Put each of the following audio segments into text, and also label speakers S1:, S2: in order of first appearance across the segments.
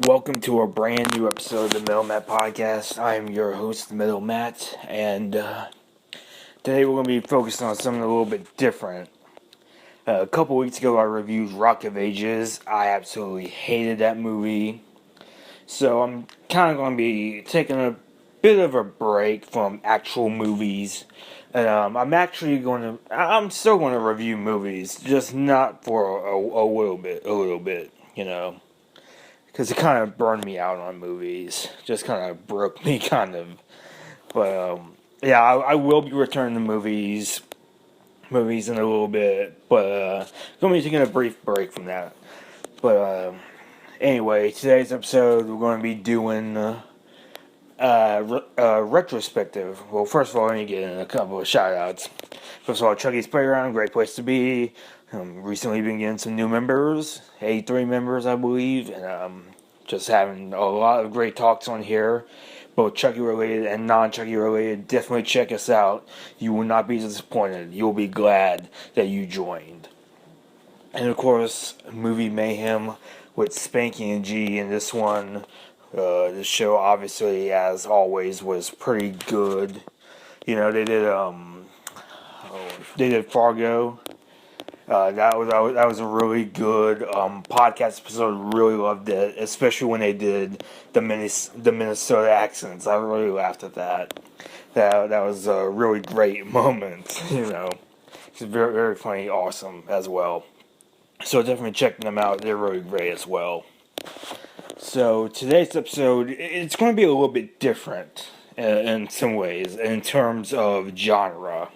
S1: Welcome to a brand new episode of the Middle Matt Podcast. I am your host, Middle Matt, and today we're going to be focusing on something a little bit different. A couple weeks ago, I reviewed Rock of Ages. I absolutely hated that movie, so I'm kind of going to be taking a bit of a break from actual movies. And I'm still going to review movies, just not for a little bit, you know. Because it kind of burned me out on movies. Just kind of broke me, kind of. But, yeah, I will be returning to movies in a little bit. But, I'm going to be taking a brief break from that. But, anyway, today's episode, we're going to be doing retrospective. Well, first of all, let me get in a couple of shoutouts. First of all, Chucky's Playground, great place to be. Recently been getting some new members, 83 members, I believe, and just having a lot of great talks on here, both Chucky related and non-Chucky related. Definitely check us out. You will not be disappointed. You'll be glad that you joined. And of course, movie Mayhem with Spanky and G, and this one, this show obviously, as always, was pretty good. You know, they did Fargo. That was a really good podcast episode. Really loved it, especially when they did the Minnesota accents. I really laughed at that. That was a really great moment. You know, it's very very funny, awesome as well. So definitely check them out. They're really great as well. So today's episode, it's going to be a little bit different in some ways in terms of genre.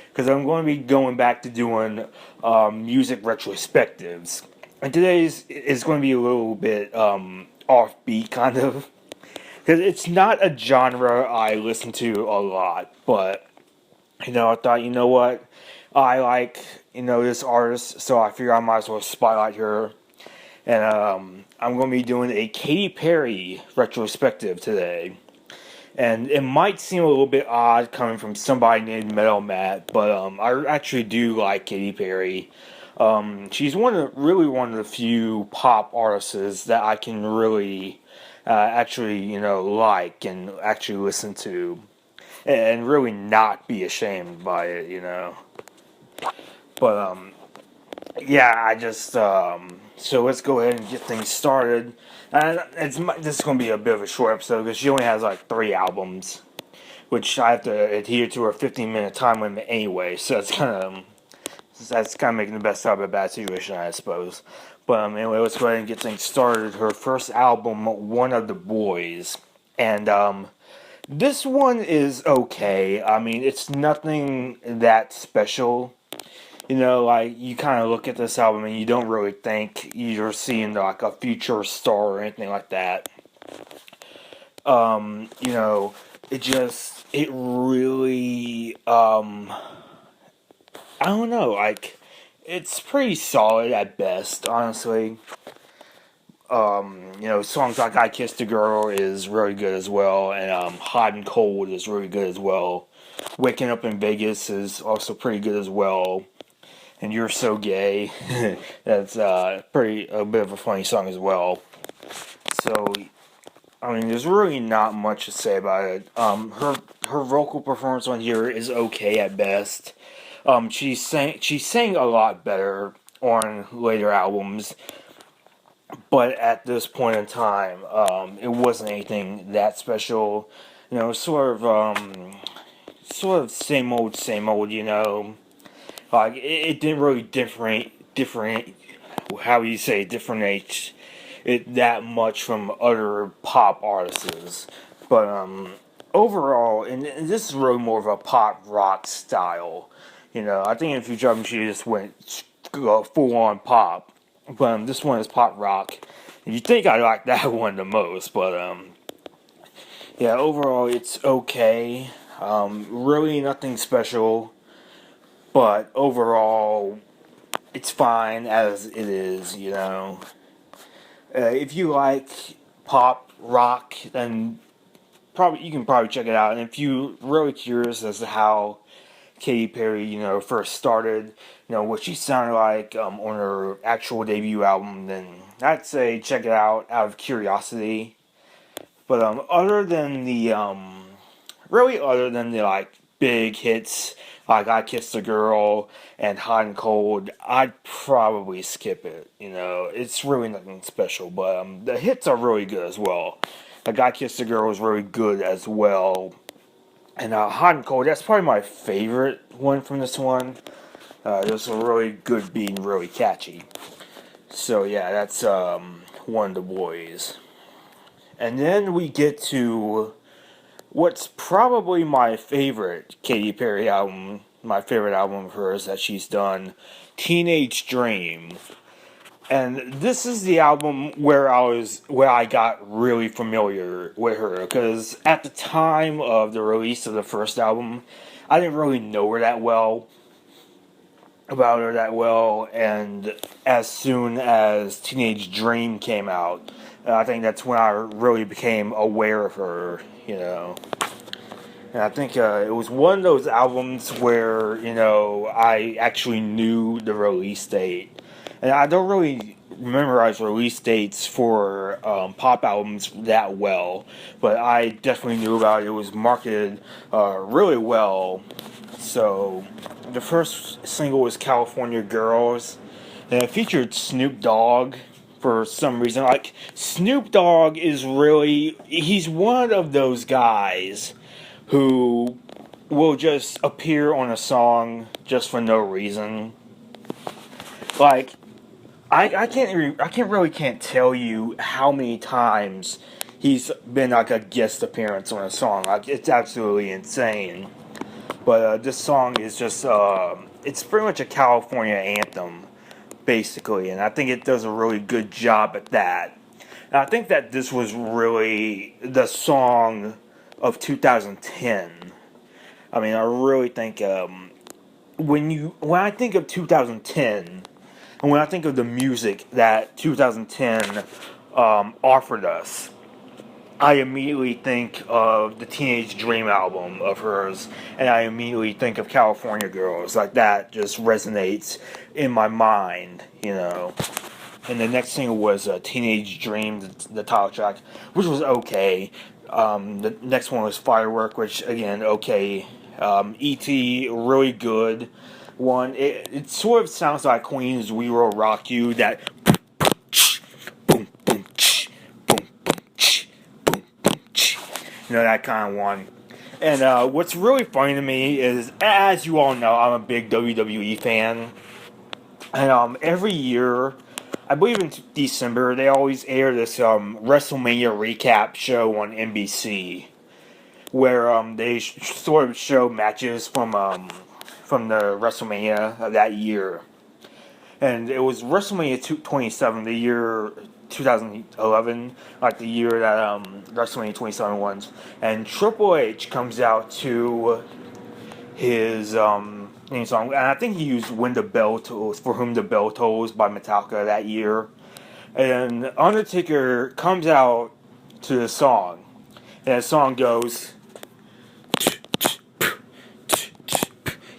S1: Because I'm going to be going back to doing music retrospectives. And today's is going to be a little bit offbeat, kind of. Because it's not a genre I listen to a lot. But, you know, I thought, you know what? I like, you know, this artist, so I figure I might as well spotlight her. And I'm going to be doing a Katy Perry retrospective today. And it might seem a little bit odd coming from somebody named Metal Matt, but I actually do like Katy Perry. She's one of the few pop artists that I can really actually, you know, like and actually listen to, and really not be ashamed by it, you know. But yeah, I just so let's go ahead and get things started. And this is going to be a bit of a short episode because she only has like 3 albums, which I have to adhere to her 15-minute time limit anyway. So that's kind of making the best out of a bad situation, I suppose. But anyway, let's go ahead and get things started. Her first album, One of the Boys, and this one is okay. I mean, it's nothing that special. You know, like, you kind of look at this album and you don't really think you're seeing, like, a future star or anything like that. You know, it really, I don't know, like, it's pretty solid at best, honestly. You know, songs like I Kissed a Girl is really good as well, and, Hot and Cold is really good as well. Waking Up in Vegas is also pretty good as well. And You're So Gay. That's a bit of a funny song as well. So, I mean, there's really not much to say about it. Her vocal performance on here is okay at best. She sang a lot better on later albums, but at this point in time, it wasn't anything that special. You know, sort of same old. You know. Like, it didn't really differentiate it that much from other pop artists. But, overall, and this is really more of a pop rock style. You know, I think in future albums she just went full on pop. But, this one is pop rock. And you think I like that one the most, but, yeah, overall it's okay. Really nothing special. But overall, it's fine as it is, you know. If you like pop rock, then you can probably check it out. And if you're really curious as to how Katy Perry, first started, what she sounded like on her actual debut album, then I'd say check it out of curiosity. But other than the like big hits like I Kissed a Girl and Hot and Cold, I'd probably skip it. It's really nothing special, but the hits are really good as well. Like I Kissed a Girl was really good as well. And Hot and Cold, that's probably my favorite one from this one. Just a really good beat and really catchy. So yeah, that's one of the boys. And then we get to what's probably my favorite Katy Perry album, my favorite album of hers that she's done, Teenage Dream. And this is the album where I got really familiar with her, because at the time of the release of the first album, I didn't really know her that well, and as soon as Teenage Dream came out, I think that's when I really became aware of her, And I think it was one of those albums where, I actually knew the release date. And I don't really memorize release dates for pop albums that well, but I definitely knew about it. It was marketed really well. So the first single was California Girls, and it featured Snoop Dogg for some reason. Like, Snoop Dogg he's one of those guys who will just appear on a song just for no reason. Like, I can't tell you how many times he's been like a guest appearance on a song. Like, it's absolutely insane. But this song is just it's pretty much a California anthem, basically, and I think it does a really good job at that. And I think that this was really the song of 2010. I mean, I really think when I think of 2010, and when I think of the music that 2010 offered us, I immediately think of the Teenage Dream album of hers, and I immediately think of California Girls. Like, that just resonates in my mind, And the next single was Teenage Dream, the title track, which was okay. The next one was Firework, which, again, okay. E.T., really good one. It sort of sounds like Queen's We Will Rock You, that boom, boom, boom, boom, that kind of one. And what's really funny to me is, as you all know, I'm a big WWE fan. And every year, I believe in December, they always air this WrestleMania recap show on NBC, where they sort of show matches from the WrestleMania of that year. And it was WrestleMania 27, the year 2011, like the year that WrestleMania 27 was. And Triple H comes out to his theme song, and I think he used When the Bell Tolls, For Whom the Bell Tolls by Metallica that year. And Undertaker comes out to the song, and the song goes,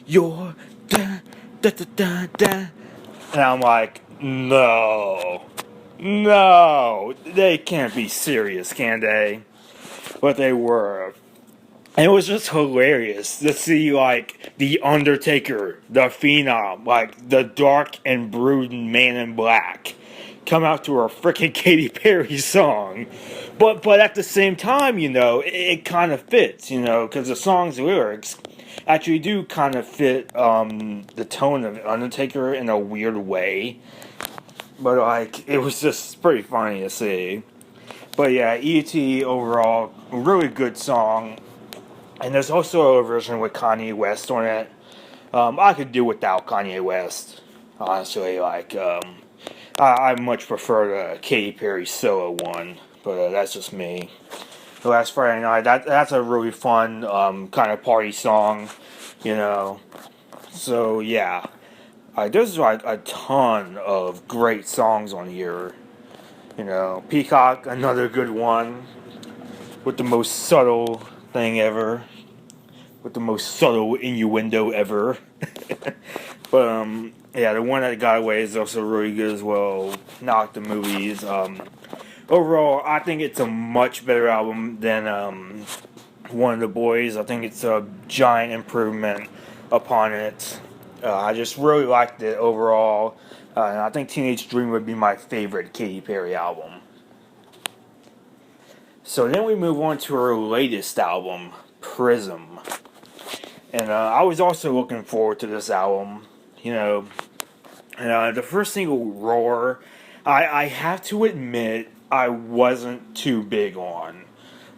S1: You're da da da da da. And I'm like, no, they can't be serious, can they? But they were. And it was just hilarious to see, like, The Undertaker, the Phenom, like, the dark and brooding Man in Black, come out to a freaking Katy Perry song. But at the same time, it kind of fits, because the song's lyrics actually do kind of fit the tone of Undertaker in a weird way. But, like, it was just pretty funny to see. But yeah, E.T. overall, really good song. And there's also a version with Kanye West on it. I could do without Kanye West, honestly. Like, I much prefer the Katy Perry solo one, but that's just me. The Last Friday Night, that's a really fun kind of party song, So yeah, there's like a ton of great songs on here. Peacock, another good one with the most subtle thing ever. with the most subtle innuendo ever. But yeah, the one that got away is also really good as well. Not the movies. Overall, I think it's a much better album than One of the Boys. I think it's a giant improvement upon it. I just really liked it overall. And I think Teenage Dream would be my favorite Katy Perry album. So then we move on to her latest album, Prism. And I was also looking forward to this album, you know. And the first single, Roar, I have to admit I wasn't too big on.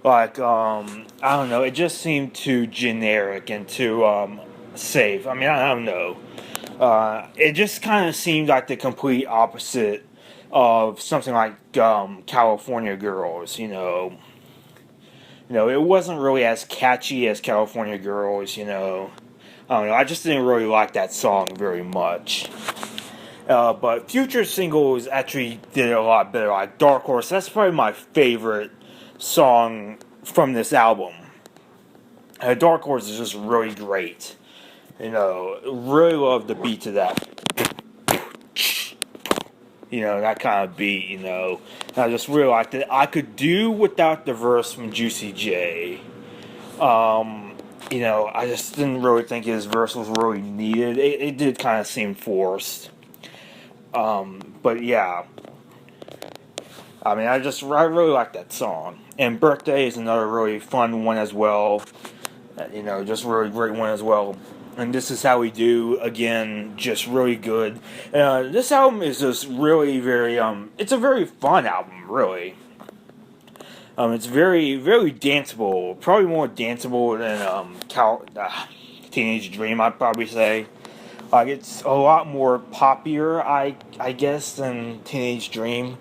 S1: Like, I don't know, it just seemed too generic and too safe. I mean, I don't know. It just kind of seemed like the complete opposite of something like California Girls, you know. You know, it wasn't really as catchy as California Girls, you know. I don't know, I just didn't really like that song very much. But future singles actually did it a lot better. Like Dark Horse, that's probably my favorite song from this album. Dark Horse is just really great. You know, really love the beat to that. You know, that kind of beat, you know. And I just really liked it. I could do without the verse from Juicy J. You know, I just didn't really think his verse was really needed. It did kind of seem forced. But yeah. I mean, I really like that song. And Birthday is another really fun one as well. You know, just really great one as well. And This Is How We Do, again, just really good. This album is just really very, it's a very fun album, really. It's very, very danceable. Probably more danceable than Teenage Dream, I'd probably say. Like, it's a lot more poppier, I guess, than Teenage Dream.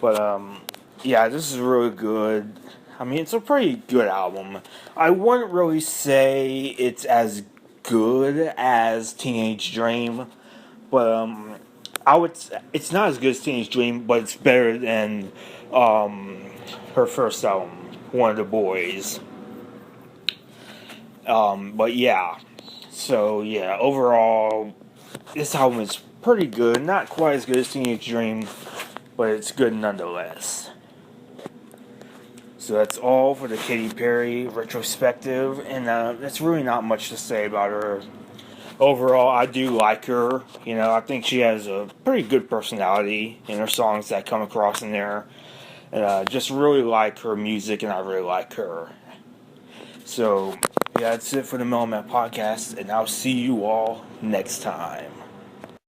S1: But, yeah, this is really good. I mean, it's a pretty good album. I wouldn't really say it's as good as Teenage Dream, but it's not as good as Teenage Dream, but it's better than her first album, One of the Boys. But yeah, so yeah, overall, this album is pretty good. Not quite as good as Teenage Dream, but it's good nonetheless. So that's all for the Katy Perry retrospective, and that's really not much to say about her. Overall, I do like her. You know, I think she has a pretty good personality in her songs that come across in there. And I just really like her music, and I really like her. So, yeah, that's it for the Mellow Man Podcast, and I'll see you all next time.